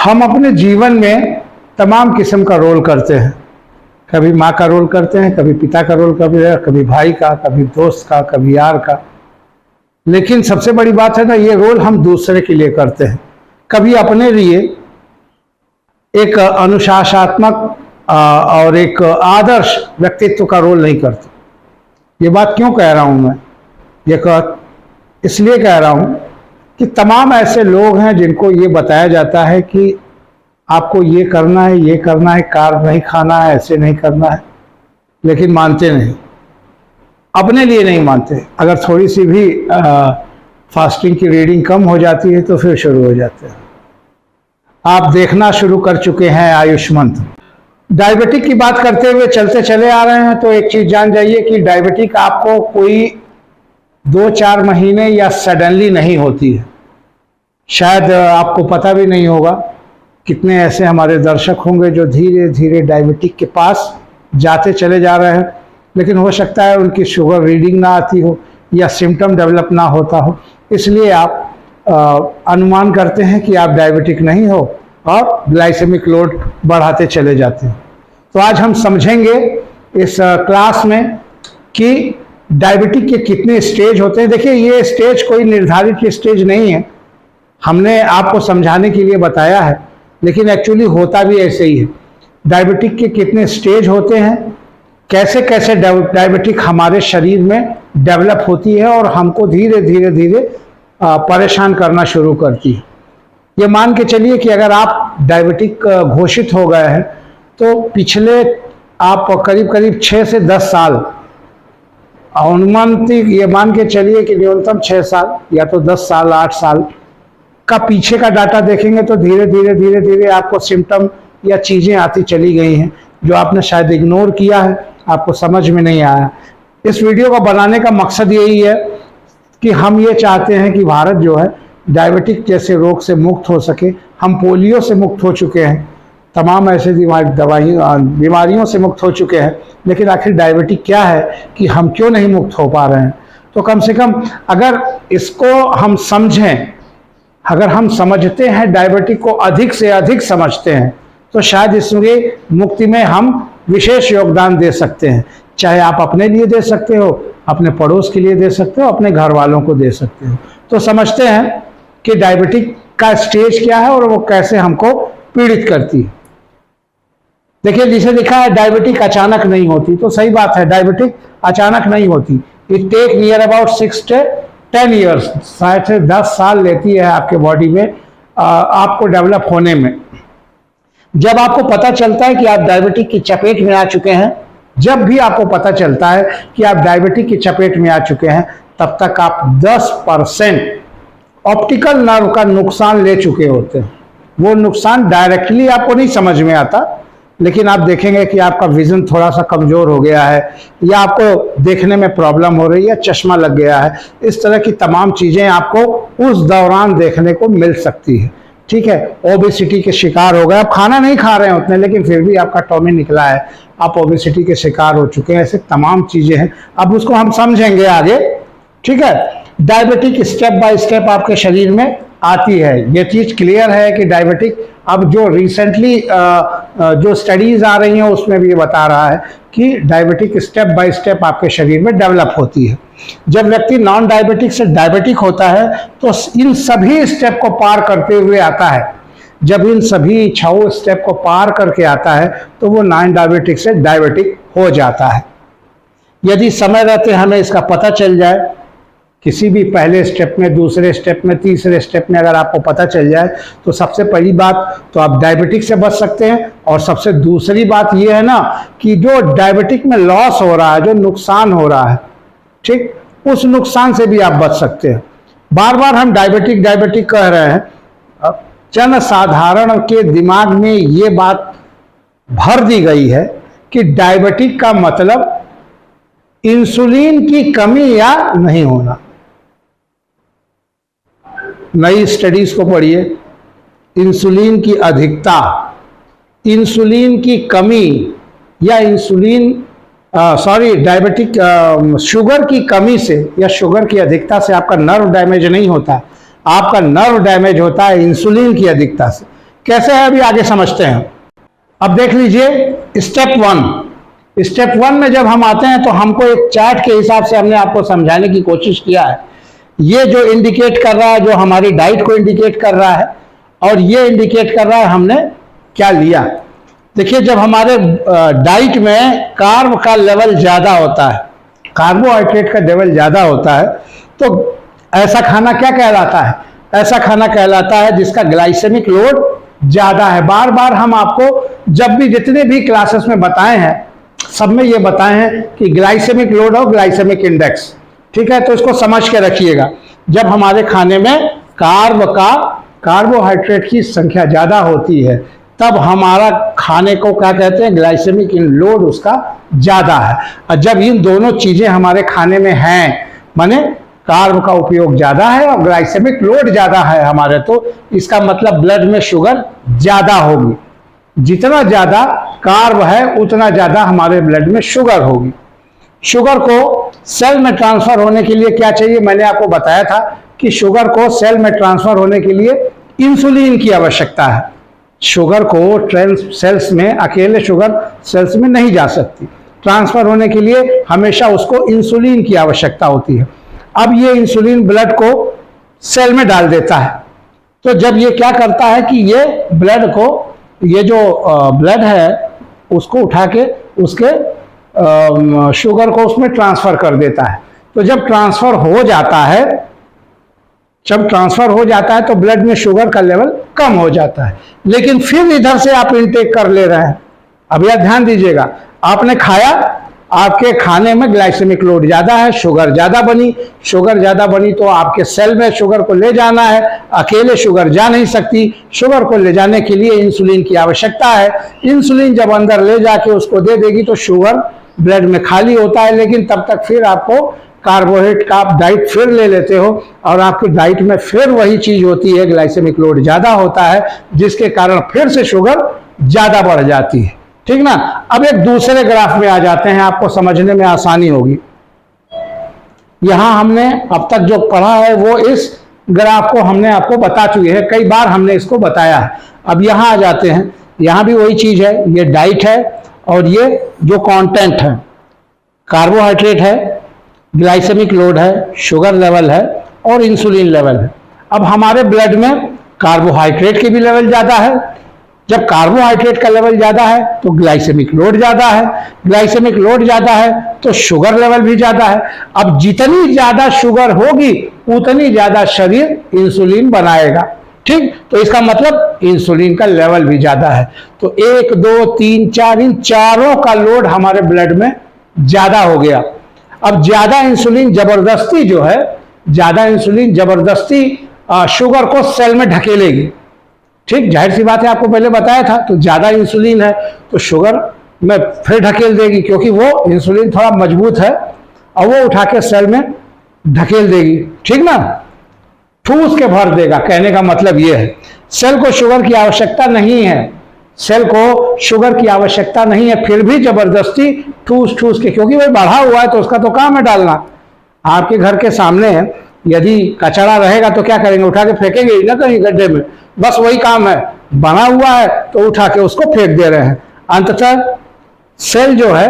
हम अपने जीवन में तमाम किस्म का रोल करते हैं। कभी माँ का रोल करते हैं, कभी पिता का रोल करते हैं, कभी भाई का, कभी दोस्त का, कभी यार का। लेकिन सबसे बड़ी बात है ना, ये रोल हम दूसरे के लिए करते हैं, कभी अपने लिए एक अनुशासनात्मक और एक आदर्श व्यक्तित्व का रोल नहीं करते। ये बात क्यों कह रहा हूँ मैं? इसलिए कह रहा हूँ कि तमाम ऐसे लोग हैं जिनको ये बताया जाता है कि आपको ये करना है, ये करना है, कार नहीं खाना है, ऐसे नहीं करना है, लेकिन मानते नहीं, अपने लिए नहीं मानते। अगर थोड़ी सी भी फास्टिंग की रीडिंग कम हो जाती है तो फिर शुरू हो जाते हैं। आप देखना शुरू कर चुके हैं आयुष मंत्र। डायबिटिक की बात करते हुए चलते चले आ रहे हैं तो एक चीज जान जाइए कि डायबिटिक आपको कोई 2-4 महीने या सडनली नहीं होती है। शायद आपको पता भी नहीं होगा। कितने ऐसे हमारे दर्शक होंगे जो धीरे धीरे डायबिटिक के पास जाते चले जा रहे हैं, लेकिन हो सकता है उनकी शुगर रीडिंग ना आती हो या सिम्टम डेवलप ना होता हो, इसलिए आप अनुमान करते हैं कि आप डायबिटिक नहीं हो और ग्लाइसेमिक लोड बढ़ाते चले जाते हैं। तो आज हम समझेंगे इस क्लास में कि डायबिटिक के कितने स्टेज होते हैं। देखिए, ये स्टेज कोई निर्धारित स्टेज नहीं है, हमने आपको समझाने के लिए बताया है, लेकिन एक्चुअली होता भी ऐसे ही है। डायबिटिक के कितने स्टेज होते हैं, कैसे कैसे डायबिटिक हमारे शरीर में डेवलप होती है और हमको धीरे धीरे धीरे परेशान करना शुरू करती है। ये मान के चलिए कि अगर आप डायबिटिक घोषित हो गए हैं तो पिछले आप करीब करीब 6 से 10 साल, अनुमानित ये मान के चलिए कि न्यूनतम 6 साल या तो 10 साल 8 साल का पीछे का डाटा देखेंगे तो धीरे धीरे धीरे धीरे आपको सिम्टम या चीज़ें आती चली गई हैं जो आपने शायद इग्नोर किया है, आपको समझ में नहीं आया। इस वीडियो को बनाने का मकसद यही है कि हम ये चाहते हैं कि भारत जो है डायबिटिक जैसे रोग से मुक्त हो सके। हम पोलियो से मुक्त हो चुके हैं, तमाम ऐसे बीमारियों से मुक्त हो चुके हैं, लेकिन आखिर डायबिटिक क्या है कि हम क्यों नहीं मुक्त हो पा रहे हैं। तो कम से कम अगर इसको हम समझें, अगर हम समझते हैं, डायबिटिक को अधिक से अधिक समझते हैं, तो शायद इसमें मुक्ति में हम विशेष योगदान दे सकते हैं। चाहे आप अपने लिए दे सकते हो, अपने पड़ोस के लिए दे सकते हो, अपने घर वालों को दे सकते हो। तो समझते हैं कि डायबिटिक का स्टेज क्या है और वो कैसे हमको पीड़ित करती है। देखिए, जिसे लिखा है डायबिटिक अचानक नहीं होती, तो सही बात है, डायबिटिक अचानक नहीं होती। It take near about 6 to 10 years, शायद से 10 साल लेती है आपके बॉडी में आपको डेवलप होने में। जब आपको पता चलता है कि आप डायबिटिक की चपेट में आ चुके हैं, जब भी आपको पता चलता है कि आप डायबिटिक की चपेट में आ चुके हैं, तब तक आप 10% ऑप्टिकल नर्व का नुकसान ले चुके होते हैं। वो नुकसान डायरेक्टली आपको नहीं समझ में आता, लेकिन आप देखेंगे कि आपका विजन थोड़ा सा कमजोर हो गया है, या आपको देखने में प्रॉब्लम हो रही है, चश्मा लग गया है। इस तरह की तमाम चीजें आपको उस दौरान देखने को मिल सकती है। ठीक है, ओबेसिटी के शिकार हो गए, आप खाना नहीं खा रहे हैं उतने, लेकिन फिर भी आपका टॉमी निकला है, आप ओबेसिटी के शिकार हो चुके हैं। ऐसे तमाम चीजें हैं, अब उसको हम समझेंगे आगे। ठीक है, डायबिटिक स्टेप बाय स्टेप आपके शरीर में आती है। ये चीज क्लियर है कि डायबिटिक, अब जो रिसेंटली जो स्टडीज आ रही हैं उसमें भी ये बता रहा है कि डायबिटिक स्टेप बाय स्टेप आपके शरीर में डेवलप होती है। जब व्यक्ति नॉन डायबिटिक से डायबिटिक होता है तो इन सभी स्टेप को पार करते हुए आता है। जब इन सभी 6 स्टेप को पार करके आता है तो वो नॉन डायबिटिक से डायबिटिक हो जाता है। यदि समय रहते हमें इसका पता चल जाए, किसी भी पहले स्टेप में, दूसरे स्टेप में, तीसरे स्टेप में अगर आपको पता चल जाए, तो सबसे पहली बात तो आप डायबिटिक से बच सकते हैं। और सबसे दूसरी बात ये है ना कि जो डायबिटिक में लॉस हो रहा है, जो नुकसान हो रहा है, ठीक, उस नुकसान से भी आप बच सकते हैं। बार बार हम डायबिटिक डायबिटिक कह रहे हैं, जन साधारण के दिमाग में ये बात भर दी गई है कि डायबिटिक का मतलब इंसुलिन की कमी या नहीं होना। नई स्टडीज को पढ़िए, इंसुलिन की अधिकता, इंसुलिन की कमी या डायबिटिक शुगर की कमी से या शुगर की अधिकता से आपका नर्व डैमेज नहीं होता, आपका नर्व डैमेज होता है इंसुलिन की अधिकता से। कैसे है अभी आगे समझते हैं। अब देख लीजिए स्टेप 1। स्टेप 1 में जब हम आते हैं तो हमको एक चार्ट के हिसाब से हमने आपको समझाने की कोशिश किया है। ये जो इंडिकेट कर रहा है, जो हमारी डाइट को इंडिकेट कर रहा है, और ये इंडिकेट कर रहा है हमने क्या लिया। देखिए, जब हमारे डाइट में कार्ब का लेवल ज़्यादा होता है, कार्बोहाइड्रेट का लेवल ज़्यादा होता है, तो ऐसा खाना क्या कहलाता है? ऐसा खाना कहलाता है जिसका ग्लाइसेमिक लोड ज़्यादा है। बार बार हम आपको जब भी जितने भी क्लासेस में बताए हैं, सब में ये बताए हैं कि ग्लाइसेमिक लोड और ग्लाइसेमिक इंडेक्स, ठीक है। तो इसको समझ के रखिएगा। जब हमारे खाने में कार्बोहाइड्रेट की संख्या ज़्यादा होती है, तब हमारा खाने को क्या कहते हैं? ग्लाइसेमिक लोड उसका ज़्यादा है। और जब इन दोनों चीज़ें हमारे खाने में हैं, माने कार्ब का उपयोग ज़्यादा है और ग्लाइसेमिक लोड ज़्यादा है हमारे, तो इसका मतलब ब्लड में शुगर ज़्यादा होगी। जितना ज़्यादा कार्ब है उतना ज़्यादा हमारे ब्लड में शुगर होगी। शुगर को सेल में ट्रांसफर होने के लिए क्या चाहिए? मैंने आपको बताया था कि शुगर को सेल में ट्रांसफर होने के लिए इंसुलिन की आवश्यकता है। शुगर को सेल्स में, अकेले शुगर सेल्स में नहीं जा सकती, ट्रांसफर होने के लिए हमेशा उसको इंसुलिन की आवश्यकता होती है। अब ये इंसुलिन ब्लड को सेल में डाल देता है। तो जब ये क्या करता है कि ये ब्लड को, ये जो ब्लड है उसको उठा के उसके शुगर को उसमें ट्रांसफर कर देता है। तो जब ट्रांसफर हो जाता है, तो ब्लड में शुगर का लेवल कम हो जाता है। लेकिन फिर इधर से आप इनटेक कर ले रहे हैं। अब यह ध्यान दीजिएगा, आपने खाया, आपके खाने में ग्लाइसेमिक लोड ज़्यादा है, शुगर ज़्यादा बनी तो आपके सेल में शुगर को ले जाना है। अकेले शुगर जा नहीं सकती, शुगर को ले जाने के लिए इंसुलिन की आवश्यकता है। इंसुलिन जब अंदर ले जाके उसको दे देगी तो शुगर ब्लड में खाली होता है। लेकिन तब तक फिर आपको कार्बोहाइड्रेट का आप डाइट फिर ले लेते हो और आपकी डाइट में फिर वही चीज़ होती है, ग्लाइसेमिक लोड ज़्यादा होता है, जिसके कारण फिर से शुगर ज़्यादा बढ़ जाती है। ठीक ना। अब एक दूसरे ग्राफ में आ जाते हैं, आपको समझने में आसानी होगी। यहां हमने अब तक जो पढ़ा है वो इस ग्राफ को हमने आपको बता चुके हैं, कई बार हमने इसको बताया है। अब यहां आ जाते हैं, यहां भी वही चीज है, ये डाइट है और ये जो कंटेंट है, कार्बोहाइड्रेट है, ग्लाइसेमिक लोड है, शुगर लेवल है और इंसुलिन लेवल है। अब हमारे ब्लड में कार्बोहाइड्रेट के भी लेवल ज़्यादा है। जब कार्बोहाइड्रेट का लेवल ज़्यादा है तो ग्लाइसेमिक लोड ज़्यादा है, ग्लाइसेमिक लोड ज़्यादा है तो शुगर लेवल भी ज़्यादा है। अब जितनी ज़्यादा शुगर होगी उतनी ज़्यादा शरीर इंसुलिन बनाएगा। ठीक, तो इसका मतलब इंसुलिन का लेवल भी ज़्यादा है। तो 1, 2, 3, 4 इन चारों का लोड हमारे ब्लड में ज़्यादा हो गया। अब ज़्यादा इंसुलिन जबरदस्ती जो है, ज़्यादा इंसुलिन जबरदस्ती शुगर को सेल में ढकेलेगी। ठीक, जाहिर सी बात है, आपको पहले बताया था। तो ज़्यादा इंसुलिन है तो शुगर में फिर ढकेल देगी, क्योंकि वो इंसुलिन थोड़ा मजबूत है और वो उठा के सेल में ढकेल देगी। ठीक ना, ठूस के भर देगा। कहने का मतलब ये है, सेल को शुगर की आवश्यकता नहीं है, सेल को शुगर की आवश्यकता नहीं है, फिर भी जबरदस्ती ठूस के, क्योंकि वही बढ़ा हुआ है तो उसका तो काम है डालना। आपके घर के सामने यदि कचरा रहेगा तो क्या करेंगे? उठा के फेंकेंगे ही ना कहीं गड्ढे में, बस वही काम है। बना हुआ है तो उठा के उसको फेंक दे रहे हैं। अंततः सेल जो है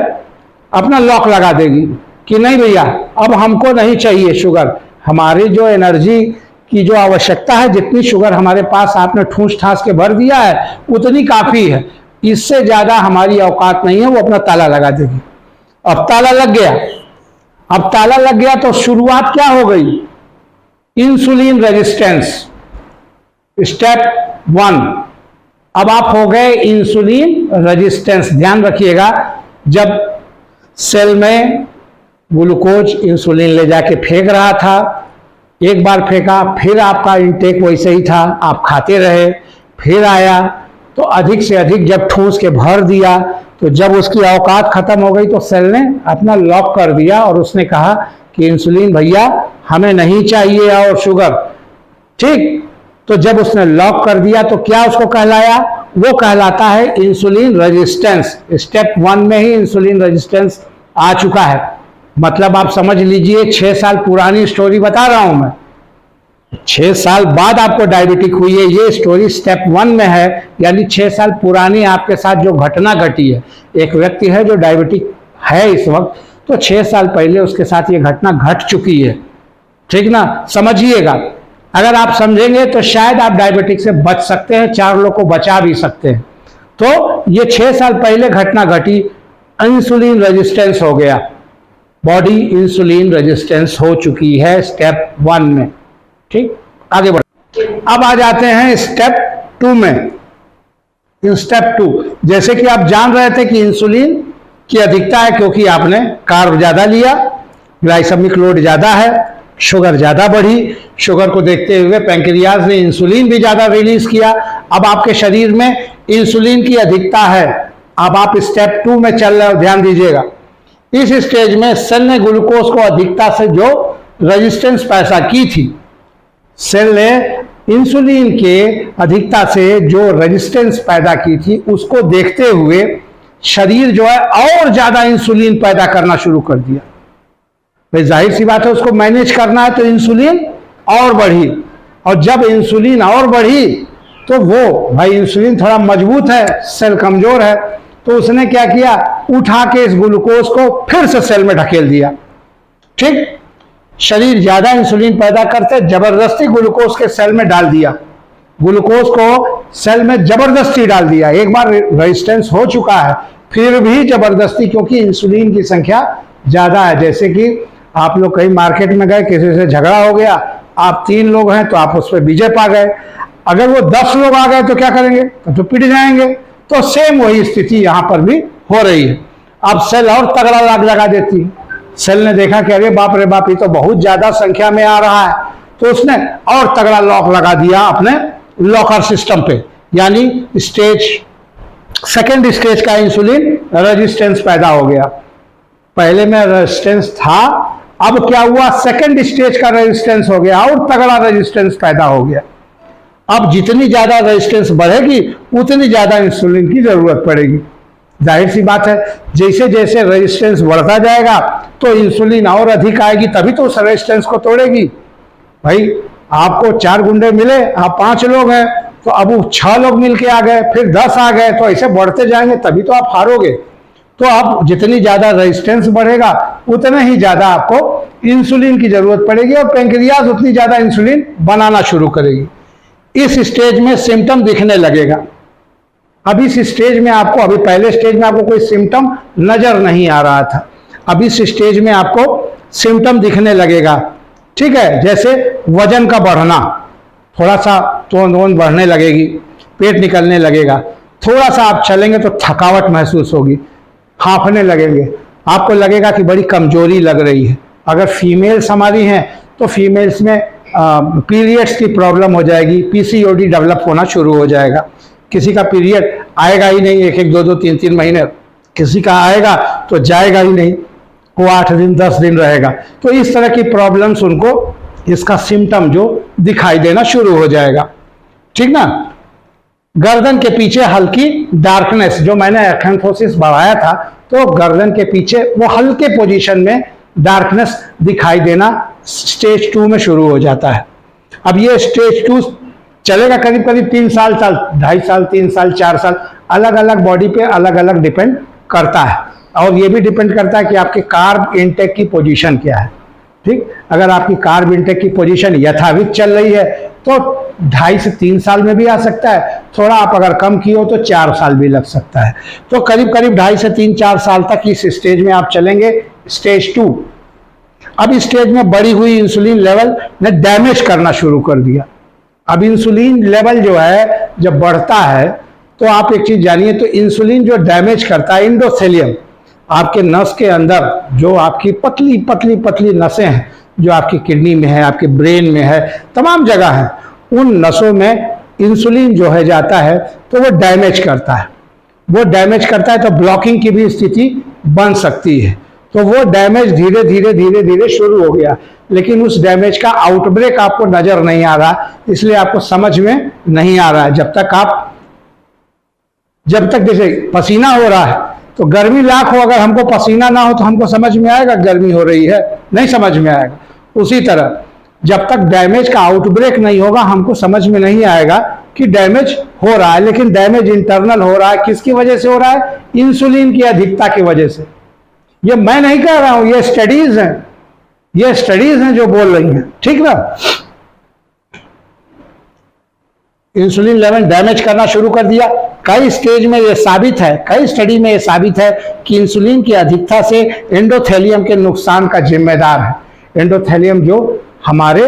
अपना लॉक लगा देगी कि नहीं भैया, अब हमको नहीं चाहिए शुगर। हमारी जो एनर्जी की जो आवश्यकता है, जितनी शुगर हमारे पास आपने ठूस ठास के भर दिया है उतनी काफ़ी है, इससे ज़्यादा हमारी औकात नहीं है। वो अपना ताला लगा देगी। अब ताला लग गया तो शुरुआत क्या हो गई? Insulin resistance, step 1। अब आप हो गए इंसुलिन रेजिस्टेंस। ध्यान रखिएगा, जब सेल में ग्लूकोज इंसुलिन ले जाके फेंक रहा था, एक बार फेंका, फिर आपका इंटेक वैसे ही था, आप खाते रहे, फिर आया तो अधिक से अधिक जब ठूस के भर दिया, तो जब उसकी औकात खत्म हो गई तो सेल ने अपना लॉक कर दिया और उसने कहा कि इंसुलिन भैया हमें नहीं चाहिए और शुगर। ठीक, तो जब उसने लॉक कर दिया तो क्या उसको कहलाया? वो कहलाता है इंसुलिन रेजिस्टेंस। स्टेप 1 में ही इंसुलिन रेजिस्टेंस आ चुका है। मतलब आप समझ लीजिए 6 साल पुरानी स्टोरी बता रहा हूं मैं। 6 साल बाद आपको डायबिटिक हुई है, ये स्टोरी स्टेप 1 में है, यानी 6 साल पुरानी आपके साथ जो घटना घटी है। एक व्यक्ति है जो डायबिटिक है इस वक्त, तो 6 साल पहले उसके साथ ये घटना घट चुकी है। ठीक ना, समझिएगा। अगर आप समझेंगे तो शायद आप डायबिटिक से बच सकते हैं, 4 लोग को बचा भी सकते हैं। तो ये 6 साल पहले घटना घटी, इंसुलिन रेजिस्टेंस हो गया, बॉडी इंसुलिन रेजिस्टेंस हो चुकी है स्टेप 1 में। ठीक, आगे बढ़। अब आ जाते हैं स्टेप 2 में। इन स्टेप 2, जैसे कि आप जान रहे थे कि इंसुलिन की अधिकता है क्योंकि आपने कार्ब ज्यादा लिया, ग्लाइसेमिक लोड ज्यादा है, शुगर ज्यादा बढ़ी। शुगर को देखते हुए पैंक्रियाज ने इंसुलिन भी ज्यादा रिलीज किया। अब आपके शरीर में इंसुलिन की अधिकता है। अब आप स्टेप 2 में चल रहे हो, ध्यान दीजिएगा। इस स्टेज में सेल ने ग्लूकोज को अधिकता से जो रेजिस्टेंस पैदा की थी, सेल ने इंसुलिन के अधिकता से जो रेजिस्टेंस पैदा की थी, उसको देखते हुए शरीर जो है और ज्यादा इंसुलिन पैदा करना शुरू कर दिया। भाई जाहिर सी बात है, उसको मैनेज करना है तो इंसुलिन और बढ़ी, और जब इंसुलिन और बढ़ी तो वो भाई इंसुलिन थोड़ा मजबूत है, सेल कमजोर है, तो उसने क्या किया, उठा के इस ग्लूकोज को फिर से सेल में ढकेल दिया। ठीक, शरीर ज्यादा इंसुलिन पैदा करते जबरदस्ती ग्लूकोज के सेल में डाल दिया, ग्लूकोज को सेल में जबरदस्ती डाल दिया। एक बार रेजिस्टेंस हो चुका है, फिर भी जबरदस्ती, क्योंकि इंसुलिन की संख्या ज्यादा है। जैसे कि आप लोग कहीं मार्केट में गए, किसी से झगड़ा हो गया, आप 3 लोग हैं तो आप उस पर विजय पा गए। अगर वो 10 लोग आ गए तो क्या करेंगे, तो पिट जाएंगे। तो सेम वही स्थिति यहां पर भी हो रही है। अब सेल और तगड़ा लाग लगा देती है। सेल ने देखा कि अरे बाप रे बाप, ये तो बहुत ज्यादा संख्या में आ रहा है, तो उसने और तगड़ा लॉक लगा दिया अपने लॉकर सिस्टम पे, यानी सेकेंड स्टेज का इंसुलिन रेजिस्टेंस पैदा हो गया। पहले में रेजिस्टेंस था, अब क्या हुआ, सेकेंड स्टेज का रेजिस्टेंस हो गया और तगड़ा रेजिस्टेंस पैदा हो गया। अब जितनी ज्यादा रेजिस्टेंस बढ़ेगी उतनी ज्यादा इंसुलिन की जरूरत पड़ेगी। जाहिर सी बात है, जैसे जैसे रेजिस्टेंस बढ़ता जाएगा तो इंसुलिन और अधिक आएगी, तभी तो उस रेजिस्टेंस को तोड़ेगी। भाई आपको 4 गुंडे मिले, आप 5 लोग हैं, तो अब वो 6 लोग मिलके आ गए, फिर 10 आ गए, तो ऐसे बढ़ते जाएंगे, तभी तो आप हारोगे। तो अब जितनी ज्यादा रेजिस्टेंस बढ़ेगा उतना ही ज्यादा आपको इंसुलिन की जरूरत पड़ेगी, और पैंक्रियाज उतनी ज्यादा इंसुलिन बनाना शुरू करेगी। इस स्टेज में सिम्टम दिखने लगेगा। अब इस स्टेज में आपको, अभी पहले स्टेज में आपको कोई सिम्टम नजर नहीं आ रहा था, अब इस स्टेज में आपको सिम्टम दिखने लगेगा। ठीक है, जैसे वजन का बढ़ना, थोड़ा सा तोंद बढ़ने लगेगी, पेट निकलने लगेगा, थोड़ा सा आप चलेंगे तो थकावट महसूस होगी, हांफने लगेंगे, आपको लगेगा कि बड़ी कमजोरी लग रही है। अगर फीमेल्स हमारी हैं तो फीमेल्स में पीरियड्स की प्रॉब्लम हो जाएगी, पीसीओडी डेवलप होना शुरू हो जाएगा। किसी का पीरियड आएगा ही नहीं, 1-1, 2-2, 3-3 महीने, किसी का आएगा तो जाएगा ही नहीं, वो 8 दिन 10 दिन रहेगा। तो इस तरह की प्रॉब्लम्स उनको, इसका सिम्टम जो दिखाई देना शुरू हो जाएगा। ठीक ना, गर्दन के पीछे हल्की डार्कनेस, जो मैंने एक्थेंथोसिस बढ़ाया था, तो गर्दन के पीछे वो हल्के पोजीशन में डार्कनेस दिखाई देना स्टेज 2 में शुरू हो जाता है। अब ये स्टेज 2 चलेगा करीब करीब 3 साल, 2.5 साल, 3 साल, 4 साल, अलग अलग बॉडी पे अलग अलग डिपेंड करता है। और ये भी डिपेंड करता है कि आपके कार्ब इनटेक की पोजीशन क्या है। ठीक, अगर आपकी कार्ब इनटेक की पोजीशन यथावित चल रही है तो 2.5 से 3 साल में भी आ सकता है, थोड़ा आप अगर कम की हो तो 4 साल भी लग सकता है। तो करीब करीब 2.5 से 3-4 साल तक इस स्टेज में आप चलेंगे, स्टेज 2। अब इस स्टेज में बढ़ी हुई इंसुलिन लेवल ने डैमेज करना शुरू कर दिया। अब इंसुलिन लेवल जो है जब बढ़ता है तो आप एक चीज जानिए, तो इंसुलिन जो डैमेज करता है एंडोथेलियम, आपके नस के अंदर जो आपकी पतली पतली पतली नसें हैं, जो आपकी किडनी में है, आपके ब्रेन में है, तमाम जगह है, उन नसों में इंसुलिन जो है जाता है तो वो डैमेज करता है। वो डैमेज करता है तो ब्लॉकिंग की भी स्थिति बन सकती है। तो वो डैमेज धीरे धीरे धीरे धीरे शुरू हो गया, लेकिन उस डैमेज का आउटब्रेक आपको नजर नहीं आ रहा, इसलिए आपको समझ में नहीं आ रहा है। जब तक जैसे पसीना हो रहा है तो गर्मी लाख हो, अगर हमको पसीना ना हो तो हमको समझ में आएगा गर्मी हो रही है, नहीं समझ में आएगा। उसी तरह जब तक डैमेज का आउटब्रेक नहीं होगा हमको समझ में नहीं आएगा कि डैमेज हो रहा है। लेकिन डैमेज इंटरनल हो रहा है, किसकी वजह से हो रहा है? इंसुलिन की अधिकता की वजह से। ये मैं नहीं कह रहा हूं, ये स्टडीज हैं, ये स्टडीज हैं जो बोल रही हैं, ठीक ना। इंसुलिन लेवल डैमेज करना शुरू कर दिया। कई स्टेज में ये साबित है, कई स्टडी में ये साबित है कि इंसुलिन की अधिकता से एंडोथेलियम के नुकसान का जिम्मेदार है। एंडोथेलियम जो हमारे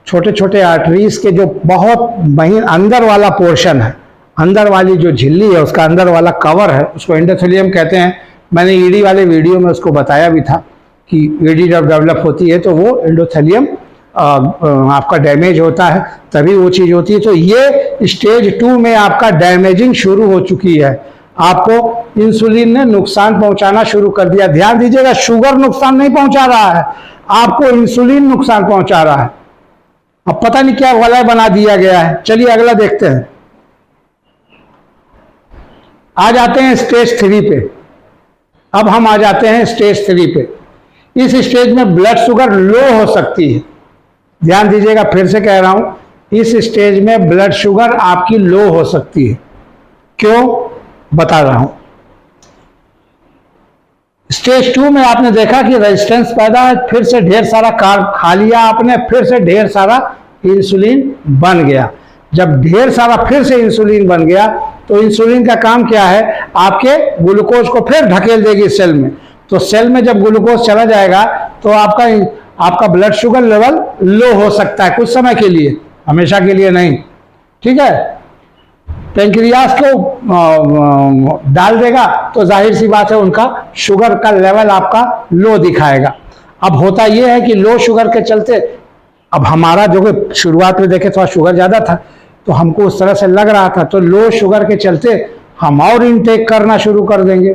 छोटे छोटे आर्टरीज के जो बहुत महीन अंदर वाला पोर्शन है, अंदर वाली जो झिल्ली है, उसका अंदर वाला कवर है, उसको एंडोथेलियम कहते हैं। मैंने ईडी वाले वीडियो में उसको बताया भी था कि ईडी जब डेवलप होती है तो वो एंडोथेलियम आपका डैमेज होता है, तभी वो चीज़ होती है। तो ये स्टेज 2 में आपका डैमेजिंग शुरू हो चुकी है, आपको इंसुलिन ने नुकसान पहुंचाना शुरू कर दिया। ध्यान दीजिएगा, शुगर नुकसान नहीं पहुंचा रहा है, आपको इंसुलिन नुकसान पहुंचा रहा है। अब पता नहीं क्या वलय बना दिया गया है। चलिए अगला देखते हैं। आ जाते हैं स्टेज 3 पे। अब हम आ जाते हैं स्टेज 3 पे। इस स्टेज में ब्लड शुगर लो हो सकती है। ध्यान दीजिएगा, फिर से कह रहा हूं, इस स्टेज में ब्लड शुगर आपकी लो हो सकती है। क्यों? बता रहा हूं। स्टेज 2 में आपने देखा कि रेजिस्टेंस पैदा है, फिर से ढेर सारा कार्ब खा लिया आपने, फिर से ढेर सारा इंसुलिन बन गया। जब ढेर सारा फिर से इंसुलिन बन गया तो इंसुलिन का काम क्या है? आपके ग्लूकोज को फिर ढकेल देगी सेल में। तो सेल में जब ग्लूकोज चला जाएगा तो आपका ब्लड शुगर लेवल लो हो सकता है कुछ समय के लिए, हमेशा के लिए नहीं, ठीक है। पेंक्रियास को डाल देगा तो जाहिर सी बात है उनका शुगर का लेवल आपका लो दिखाएगा। अब होता यह है कि लो शुगर के चलते, अब हमारा जो कि शुरुआत में देखे थोड़ा शुगर ज़्यादा था तो हमको उस तरह से लग रहा था, तो लो शुगर के चलते हम और इनटेक करना शुरू कर देंगे,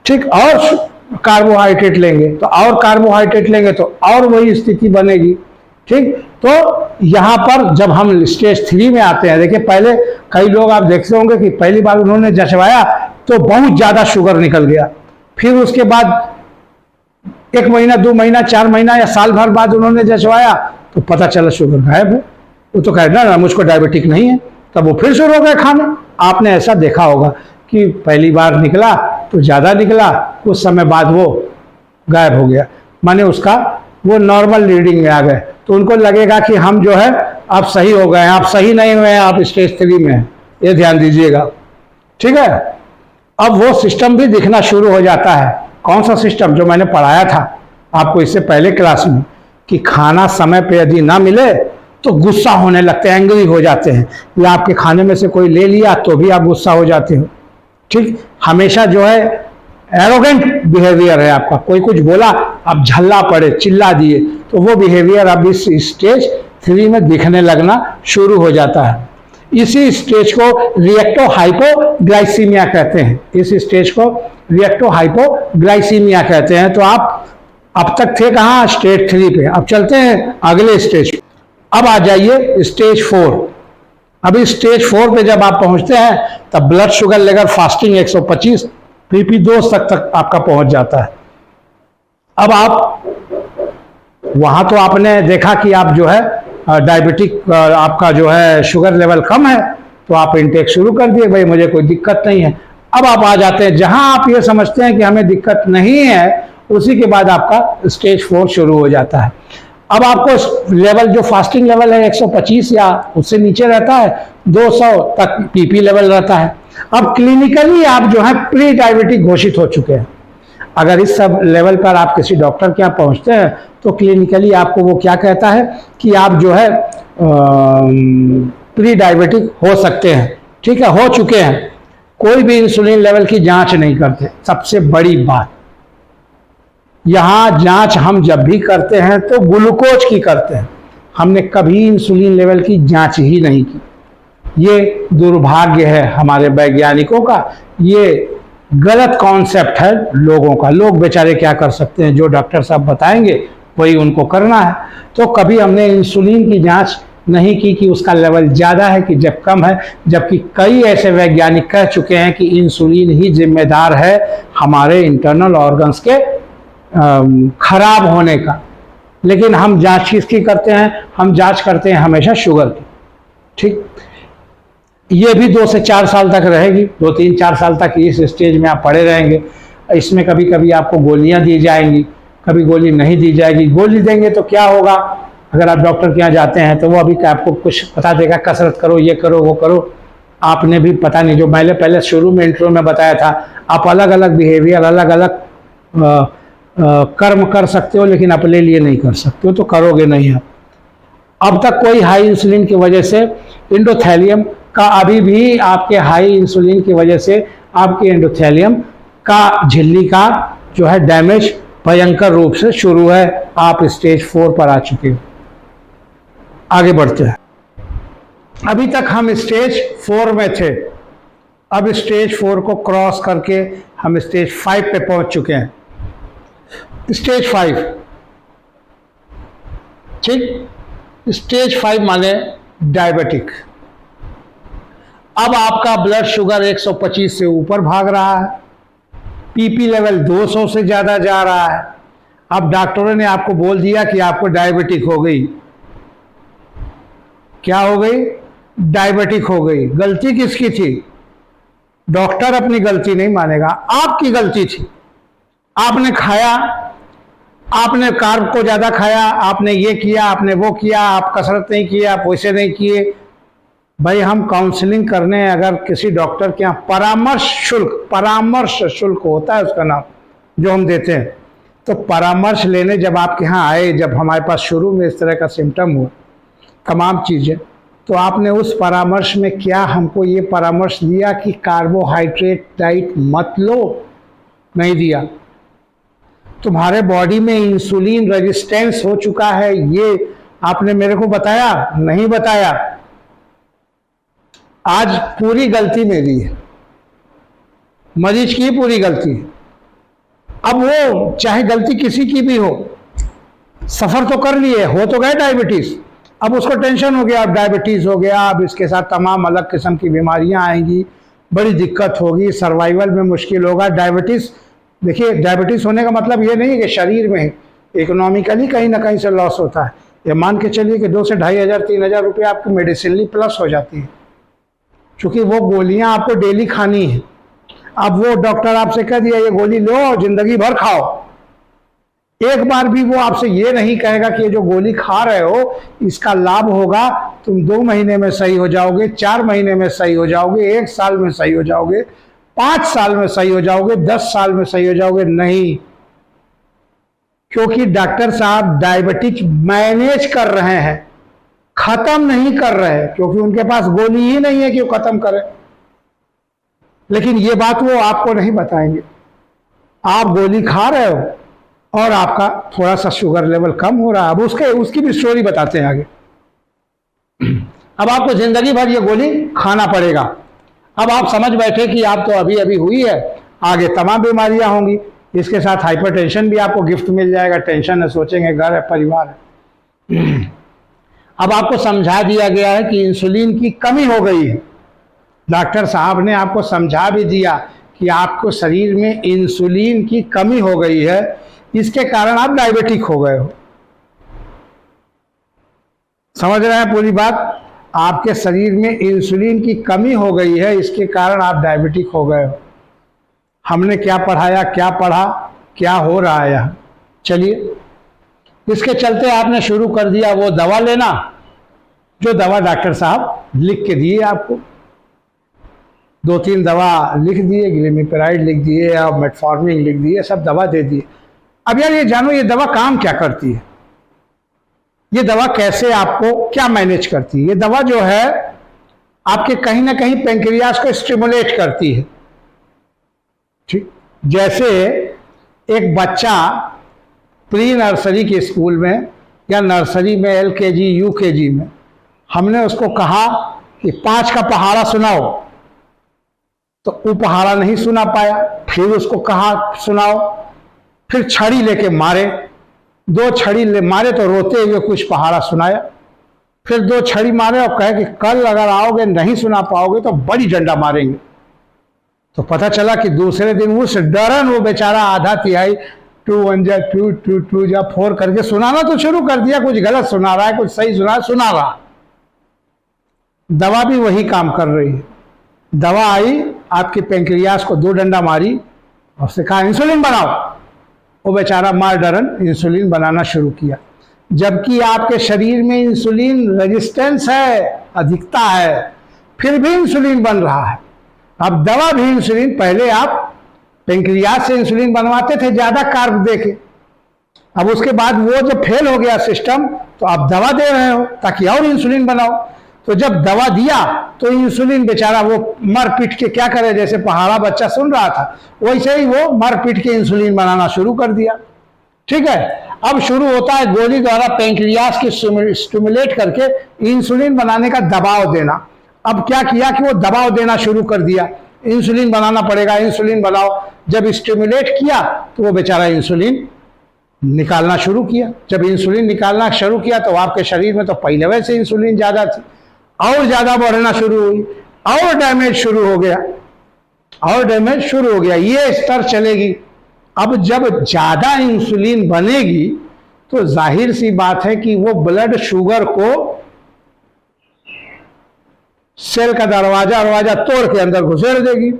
ठीक, और कार्बोहाइड्रेट लेंगे तो और कार्बोहाइड्रेट लेंगे तो और वही स्थिति बनेगी, ठीक। तो यहाँ पर जब हम स्टेज 3 में आते हैं, देखिए पहले कई लोग आप देखते होंगे कि पहली बार उन्होंने जचवाया तो बहुत ज़्यादा शुगर निकल गया, फिर उसके बाद 1 महीना 2 महीना 4 महीना या साल भर बाद उन्होंने जचवाया तो पता चला शुगर गायब है। वो तो कहना ना मुझको डायबिटिक नहीं है, तब वो फिर शुरू हो गए खाने। आपने ऐसा देखा होगा कि पहली बार निकला तो ज़्यादा निकला, कुछ समय बाद वो गायब हो गया, माने उसका वो नॉर्मल रीडिंग में आ गए। तो उनको लगेगा कि हम जो है आप सही हो गए हैं, आप सही नहीं हुए हैं, आप स्टेज 3 में हैं, ये ध्यान दीजिएगा, ठीक है। अब वो सिस्टम भी दिखना शुरू हो जाता है। कौन सा सिस्टम? जो मैंने पढ़ाया था आपको इससे पहले क्लास में, कि खाना समय पे यदि ना मिले तो गुस्सा होने लगते हैं, एंग्री हो जाते हैं, या आपके खाने में से कोई ले लिया तो भी आप गुस्सा हो जाते हो, ठीक। हमेशा जो है एरोगेंट बिहेवियर है आपका, कोई कुछ बोला आप झल्ला पड़े, चिल्ला दिए, तो वो बिहेवियर अब इस स्टेज 3 में दिखने लगना शुरू हो जाता है। इसी स्टेज को रिएक्टिव हाइपोग्लाइसीमिया कहते हैं। इस स्टेज को रिएक्टिव हाइपोग्लाइसीमिया कहते हैं। तो आप अब तक थे कहाँ? स्टेज 3 पे। अब चलते हैं अगले स्टेज। अब आ जाइए स्टेज 4। अभी स्टेज 4 पे जब आप पहुंचते हैं तब blood sugar level fasting 125 BP 2 तक आपका पहुंच जाता है। अब आप वहां तो आपने देखा कि आप जो है डायबिटिक, आपका जो है शुगर लेवल कम है, तो आप इनटेक शुरू कर दिए, भाई मुझे कोई दिक्कत नहीं है। अब आप आ जाते हैं जहां आप ये समझते हैं कि हमें दिक्कत नहीं है, उसी के बाद आपका स्टेज 4 शुरू हो जाता है। अब आपको लेवल जो फास्टिंग लेवल है 125 या उससे नीचे रहता है, 200 तक PP लेवल रहता है। अब क्लिनिकली आप जो है प्री डायबिटिक घोषित हो चुके हैं। अगर इस सब लेवल पर आप किसी डॉक्टर के यहाँ पहुँचते हैं तो क्लिनिकली आपको वो क्या कहता है कि आप जो है प्री डायबिटिक हो सकते हैं, ठीक है, हो चुके हैं। कोई भी इंसुलिन लेवल की जांच नहीं करते। सबसे बड़ी बात, यहाँ जांच हम जब भी करते हैं तो ग्लूकोज की करते हैं, हमने कभी इंसुलिन लेवल की जांच ही नहीं की। ये दुर्भाग्य है हमारे वैज्ञानिकों का, ये गलत कॉन्सेप्ट है लोगों का। लोग बेचारे क्या कर सकते हैं, जो डॉक्टर साहब बताएंगे वही उनको करना है। तो कभी हमने इंसुलिन की जांच नहीं की कि उसका लेवल ज़्यादा है कि जब कम है, जबकि कई ऐसे वैज्ञानिक कह चुके हैं कि इंसुलिन ही जिम्मेदार है हमारे इंटरनल ऑर्गन्स के खराब होने का। लेकिन हम जांच किसकी करते हैं? हम जांच करते हैं हमेशा शुगर की। ठीक, ये भी 2 से 4 साल तक रहेगी, 2-3-4 साल तक इस स्टेज में आप पड़े रहेंगे। इसमें कभी कभी आपको गोलियां दी जाएंगी, कभी गोली नहीं दी जाएगी। गोली देंगे तो क्या होगा, अगर आप डॉक्टर के यहाँ जाते हैं तो वो अभी आपको कुछ बता देगा, कसरत करो, ये करो, वो करो। आपने भी पता नहीं, जो मैंने पहले शुरू में इंट्रो में बताया था, आप अलग अलग बिहेवियर, अलग अलग कर्म कर सकते हो, लेकिन अपने लिए नहीं कर सकते हो, तो करोगे नहीं आप। अब तक कोई हाई इंसुलिन की वजह से एंडोथेलियम का, अभी भी आपके हाई इंसुलिन की वजह से आपके एंडोथेलियम का, झिल्ली का जो है डैमेज भयंकर रूप से शुरू है। आप स्टेज 4 पर आ चुके हो। आगे बढ़ते हैं। अभी तक हम स्टेज 4 में थे, अब स्टेज 4 को क्रॉस करके हम स्टेज 5 पे पहुंच चुके हैं। स्टेज 5, ठीक, स्टेज 5 माने डायबिटिक। अब आपका ब्लड शुगर 125 से ऊपर भाग रहा है, पीपी लेवल 200 से ज्यादा जा रहा है। अब डॉक्टरों ने आपको बोल दिया कि आपको डायबिटिक हो गई। क्या हो गई? डायबिटिक हो गई। गलती किसकी थी? डॉक्टर अपनी गलती नहीं मानेगा, आपकी गलती थी। आपने खाया, आपने कार्ब को ज्यादा खाया, आपने ये किया, आपने वो किया, आप कसरत नहीं किया, आप वैसे नहीं किए। भाई, हम काउंसलिंग करने अगर किसी डॉक्टर के यहाँ परामर्श शुल्क होता है उसका नाम, जो हम देते हैं, तो परामर्श लेने जब आपके यहाँ आए, जब हमारे पास शुरू में इस तरह का सिम्टम हुआ, तमाम चीज़ें, तो आपने उस परामर्श में क्या हमको ये परामर्श दिया कि कार्बोहाइड्रेट डाइट मत लो? नहीं दिया। तुम्हारे बॉडी में इंसुलिन रेजिस्टेंस हो चुका है, ये आपने मेरे को बताया? नहीं बताया। आज पूरी गलती मेरी है, मरीज की पूरी गलती है। अब वो चाहे गलती किसी की भी हो, सफर तो कर लिए, हो तो गए डायबिटीज, अब उसको टेंशन हो गया, अब डायबिटीज हो गया, अब इसके साथ तमाम अलग किस्म की बीमारियां आएंगी, बड़ी दिक्कत होगी, सर्वाइवल में मुश्किल होगा। डायबिटीज, देखिए, डायबिटीज होने का मतलब ये नहीं है कि शरीर में इकोनॉमिकली कहीं ना कहीं से लॉस होता है। ये मान के चलिए कि 2 से 2,500-3,000 रुपये आपकी मेडिसिनली प्लस हो जाती है, क्योंकि वो गोलियां आपको डेली खानी है। अब वो डॉक्टर आपसे कह दिया ये गोली लो और जिंदगी भर खाओ, एक बार भी वो आपसे ये नहीं कहेगा कि ये जो गोली खा रहे हो इसका लाभ होगा, तुम 2 महीने में सही हो जाओगे, 4 महीने में सही हो जाओगे, 1 साल में सही हो जाओगे, 5 साल में सही हो जाओगे, 10 साल में सही हो जाओगे। नहीं, क्योंकि डॉक्टर साहब डायबिटिक मैनेज कर रहे हैं, खत्म नहीं कर रहे हैं, क्योंकि उनके पास गोली ही नहीं है कि वो खत्म करें। लेकिन ये बात वो आपको नहीं बताएंगे। आप गोली खा रहे हो और आपका थोड़ा सा शुगर लेवल कम हो रहा है, अब उसकी भी स्टोरी बताते हैं आगे। अब आपको जिंदगी भर ये गोली खाना पड़ेगा। अब आप समझ बैठे कि आप तो अभी अभी हुई है, आगे तमाम बीमारियां होंगी, इसके साथ हाइपरटेंशन भी आपको गिफ्ट मिल जाएगा। टेंशन है, सोचेंगे घर है, परिवार है। अब आपको समझा दिया गया है कि इंसुलिन की कमी हो गई है। डॉक्टर साहब ने आपको समझा भी दिया कि आपको शरीर में इंसुलिन की कमी हो गई है, इसके कारण आप डायबिटिक हो गए हो। समझ रहे हैं पूरी बात? आपके शरीर में इंसुलिन की कमी हो गई है, इसके कारण आप डायबिटिक हो गए हो। हमने क्या पढ़ाया, क्या पढ़ा, क्या हो रहा है यहाँ? चलिए, इसके चलते आपने शुरू कर दिया वो दवा लेना, जो दवा डॉक्टर साहब लिख के दिए आपको। 2-3 दवा लिख दिए, ग्लिमिपेराइड लिख दिए और मेटफॉर्मिन लिख दिए, सब दवा दे दिए। अब यार ये जानो, ये दवा काम क्या करती है? ये दवा कैसे आपको क्या मैनेज करती है? ये दवा जो है आपके कहीं ना कहीं पेंक्रियास को स्टिमुलेट करती है। ठीक, जैसे एक बच्चा प्री नर्सरी के स्कूल में या नर्सरी में, LKG UKG में, हमने उसको कहा कि 5 का पहाड़ा सुनाओ, तो वो पहाड़ा नहीं सुना पाया। फिर उसको कहा सुनाओ, फिर छड़ी लेके मारे, 2 छड़ी मारे तो रोते हुए कुछ पहाड़ा सुनाया। फिर 2 छड़ी मारे और कहे कि कल अगर आओगे नहीं सुना पाओगे तो बड़ी डंडा मारेंगे। तो पता चला कि दूसरे दिन उस डरन वो बेचारा आधा तिहाई 2 1 जा 2 2 2 जा 4 करके सुनाना तो शुरू कर दिया। कुछ गलत सुना रहा है, कुछ सही सुना रहा। दवा भी वही काम कर रही है। दवा आई, आपके पेंक्रियास को 2 डंडा मारी और उससे कहा इंसुलिन बनाओ। वो बेचारा मार डरन इंसुलिन बनाना शुरू किया, जबकि आपके शरीर में इंसुलिन रेजिस्टेंस है, अधिकता है, फिर भी इंसुलिन बन रहा है। अब दवा भी इंसुलिन, पहले आप पेंक्रियास से इंसुलिन बनवाते थे ज्यादा कार्ब देके, अब उसके बाद वो जब फेल हो गया सिस्टम तो आप दवा दे रहे हो ताकि और इंसुलिन बनाओ। तो जब दवा दिया तो इंसुलिन बेचारा वो मर पीट के क्या करे, जैसे पहाड़ा बच्चा सुन रहा था वैसे ही वो मर पीट के इंसुलिन बनाना शुरू कर दिया। ठीक है, अब शुरू होता है गोली द्वारा पेंक्रियास की स्टिमुलेट करके इंसुलिन बनाने का दबाव देना। अब क्या किया कि वो दबाव देना शुरू कर दिया, इंसुलिन बनाना पड़ेगा, इंसुलिन बनाओ। जब स्टिमुलेट किया तो वो बेचारा इंसुलिन निकालना शुरू किया। जब इंसुलिन निकालना शुरू किया तो आपके शरीर में तो पहले वैसे इंसुलिन ज्यादा थी, और ज्यादा बढ़ना शुरू हुई, और डैमेज शुरू हो गया, और डैमेज शुरू हो गया। ये स्तर चलेगी। अब जब ज्यादा इंसुलिन बनेगी तो जाहिर सी बात है कि वो ब्लड शुगर को सेल का दरवाजा तोड़ के अंदर घुसेड़ देगी।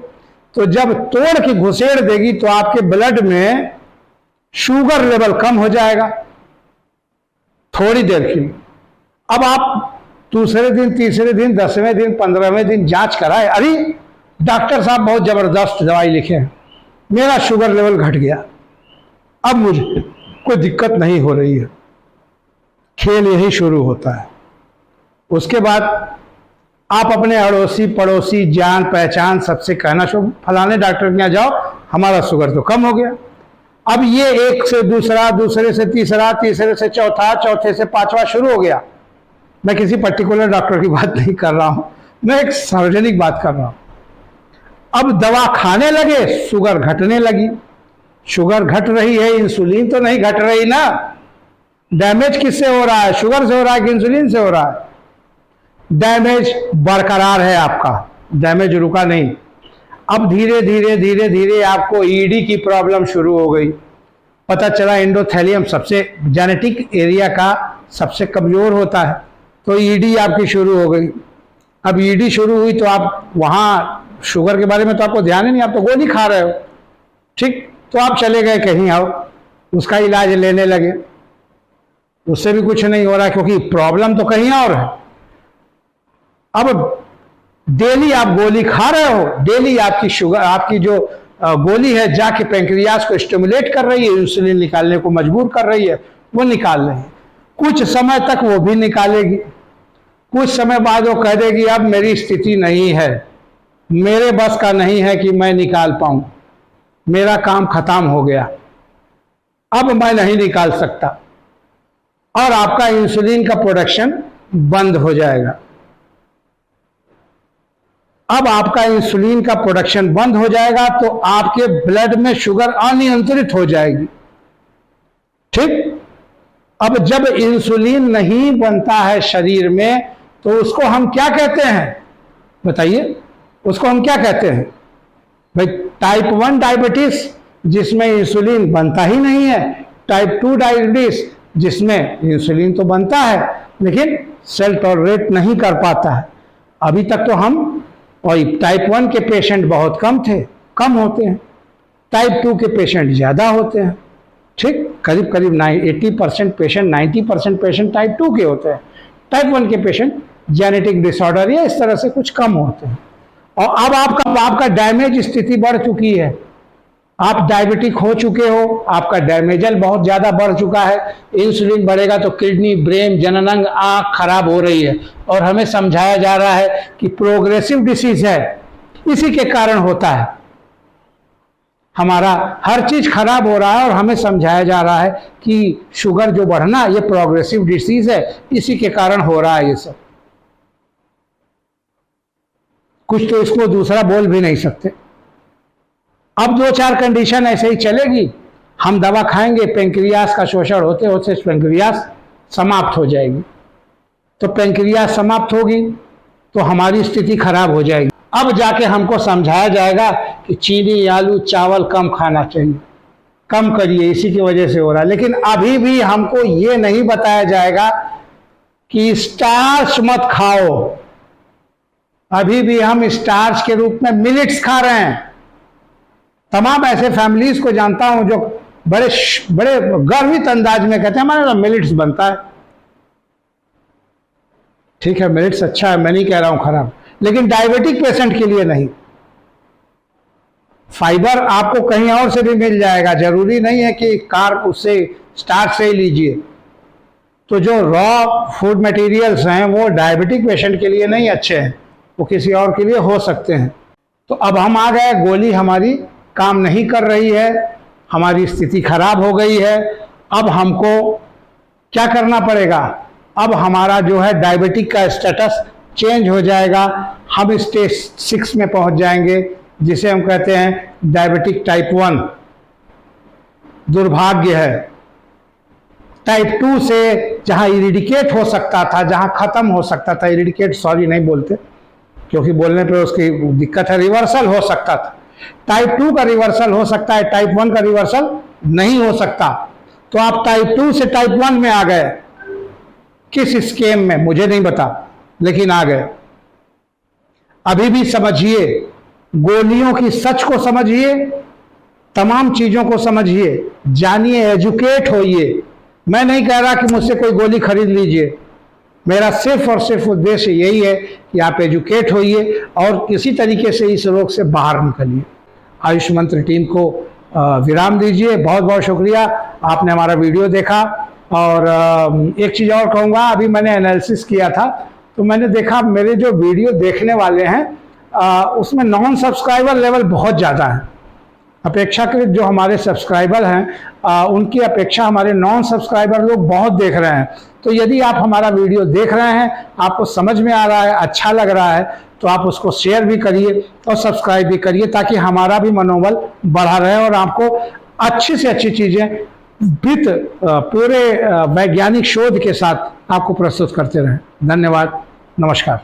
तो जब तोड़ के घुसेड़ देगी तो आपके ब्लड में शुगर लेवल कम हो जाएगा थोड़ी देर के लिए। अब आप दूसरे दिन, तीसरे दिन, 10वें दिन, 15वें दिन जांच कराए, अरे डॉक्टर साहब बहुत जबरदस्त दवाई लिखे हैं, मेरा शुगर लेवल घट गया, अब मुझे कोई दिक्कत नहीं हो रही है। खेल यही शुरू होता है। उसके बाद आप अपने अड़ोसी पड़ोसी जान पहचान सबसे कहना शुरू, फलाने डॉक्टर के यहाँ जाओ, हमारा शुगर तो कम हो गया। अब ये एक से दूसरा, दूसरे से तीसरा, तीसरे से चौथा, चौथे से पांचवा शुरू हो गया। मैं किसी पर्टिकुलर डॉक्टर की बात नहीं कर रहा हूं, मैं एक सार्वजनिक बात कर रहा हूं। अब दवा खाने लगे, शुगर घटने लगी। शुगर घट रही है, इंसुलिन तो नहीं घट रही ना। डैमेज किससे हो रहा है, शुगर से हो रहा है कि इंसुलिन से हो रहा है? डैमेज बरकरार है आपका, डैमेज रुका नहीं। अब धीरे धीरे धीरे धीरे आपको ईडी की प्रॉब्लम शुरू हो गई। पता चला एंडोथेलियम सबसे जेनेटिक एरिया का सबसे कमजोर होता है, तो ईडी आपकी शुरू हो गई। अब ईडी शुरू हुई तो आप वहाँ शुगर के बारे में तो आपको ध्यान ही नहीं, आप तो गोली खा रहे हो। ठीक, तो आप चले गए कहीं और उसका इलाज लेने लगे, उससे भी कुछ नहीं हो रहा क्योंकि प्रॉब्लम तो कहीं और है। अब डेली आप गोली खा रहे हो, डेली आपकी शुगर, आपकी जो गोली है जाके पेंक्रियास को स्टिमुलेट कर रही है, इंसुलिन निकालने को मजबूर कर रही है, वो निकाल रही है। कुछ समय तक वो भी निकालेगी, कुछ समय बाद वो कह देगी अब मेरी स्थिति नहीं है, मेरे बस का नहीं है कि मैं निकाल पाऊं, मेरा काम खत्म हो गया, अब मैं नहीं निकाल सकता, और आपका इंसुलिन का प्रोडक्शन बंद हो जाएगा। अब आपका इंसुलिन का प्रोडक्शन बंद हो जाएगा तो आपके ब्लड में शुगर अनियंत्रित हो जाएगी। ठीक, अब जब इंसुलिन नहीं बनता है शरीर में तो उसको हम क्या कहते हैं बताइए, उसको हम क्या कहते हैं भाई? टाइप 1 डायबिटीज जिसमें इंसुलिन बनता ही नहीं है, टाइप 2 डायबिटीज जिसमें इंसुलिन तो बनता है लेकिन सेल टॉलरेट नहीं कर पाता है। अभी तक तो हम, और टाइप 1 के पेशेंट बहुत कम होते हैं, टाइप 2 के पेशेंट ज़्यादा होते हैं। ठीक, करीब करीब 80% पेशेंट, 90% पेशेंट टाइप 2 के होते हैं। टाइप 1 के पेशेंट जेनेटिक डिसऑर्डर या इस तरह से कुछ कम होते हैं। और अब आपका डैमेज स्थिति बढ़ चुकी है, आप डायबिटिक हो चुके हो, आपका डैमेजल बहुत ज़्यादा बढ़ चुका है। इंसुलिन बढ़ेगा तो किडनी, ब्रेन, जननांग, आँख खराब हो रही है, और हमें समझाया जा रहा है कि प्रोग्रेसिव डिसीज है, इसी के कारण होता है। हमारा हर चीज खराब हो रहा है और हमें समझाया जा रहा है कि शुगर जो बढ़ना ये प्रोग्रेसिव डिसीज है, इसी के कारण हो रहा है ये सब। कुछ तो इसको दूसरा बोल भी नहीं सकते। अब 2-4 कंडीशन ऐसे ही चलेगी, हम दवा खाएंगे, पेंक्रियास का शोषण होते होते पेंक्रियास समाप्त हो जाएगी। तो पेंक्रियास समाप्त होगी तो हमारी स्थिति खराब हो जाएगी। अब जाके हमको समझाया जाएगा कि चीनी, आलू, चावल कम खाना चाहिए। कम करिए, इसी की वजह से हो रहा है। लेकिन अभी भी हमको ये नहीं बताया जाएगा कि स्टार्च मत खाओ। अभी भी हम स्टार्च के रूप में मिलेट्स खा रहे हैं। तमाम ऐसे फैमिलीज को जानता हूं जो बड़े बड़े गर्वित अंदाज में कहते हैं हमारे यहाँ मिलेट्स बनता है। ठीक है, मिलेट्स अच्छा है, मैं नहीं कह रहा हूं खराब, लेकिन डायबिटिक पेशेंट के लिए नहीं। फाइबर आपको कहीं और से भी मिल जाएगा, जरूरी नहीं है कि कार्ब उससे स्टार्च से ही लीजिए। तो जो रॉ फूड मटेरियल्स हैं वो डायबिटिक पेशेंट के लिए नहीं अच्छे हैं, वो किसी और के लिए हो सकते हैं। तो अब हम आ गए, गोली हमारी काम नहीं कर रही है, हमारी स्थिति खराब हो गई है। अब हमको क्या करना पड़ेगा? अब हमारा जो है डायबिटिक का स्टेटस चेंज हो जाएगा। हम स्टेज 6 में पहुंच जाएंगे, जिसे हम कहते हैं डायबिटिक टाइप 1। दुर्भाग्य है, टाइप 2 से जहां इरिडिकेट हो सकता था, जहां खत्म हो सकता था, इरिडिकेट सॉरी नहीं बोलते क्योंकि बोलने पे उसकी दिक्कत है, रिवर्सल हो सकता था। टाइप 2 का रिवर्सल हो सकता है, टाइप 1 का रिवर्सल नहीं हो सकता। तो आप टाइप 2 से टाइप 1 में आ गए। किस स्कीम में मुझे नहीं पता, लेकिन आ गए। अभी भी समझिए, गोलियों की सच को समझिए, तमाम चीजों को समझिए, जानिए, एजुकेट होइए। मैं नहीं कह रहा कि मुझसे कोई गोली खरीद लीजिए, मेरा सिर्फ और सिर्फ उद्देश्य यही है कि आप एजुकेट होइए और किसी तरीके से इस रोग से बाहर निकलिए। आयुष मंत्र टीम को विराम दीजिए। बहुत बहुत शुक्रिया, आपने हमारा वीडियो देखा। और एक चीज़ और कहूँगा, अभी मैंने एनालिसिस किया था तो मैंने देखा मेरे जो वीडियो देखने वाले हैं उसमें नॉन सब्सक्राइबर लेवल बहुत ज़्यादा है। अपेक्षाकृत जो हमारे सब्सक्राइबर हैं उनकी अपेक्षा हमारे नॉन सब्सक्राइबर लोग बहुत देख रहे हैं। तो यदि आप हमारा वीडियो देख रहे हैं, आपको समझ में आ रहा है, अच्छा लग रहा है, तो आप उसको शेयर भी करिए और सब्सक्राइब भी करिए, ताकि हमारा भी मनोबल बढ़ा रहे और आपको अच्छी से अच्छी चीज़ें विद पूरे वैज्ञानिक शोध के साथ आपको प्रस्तुत करते रहें। धन्यवाद, नमस्कार।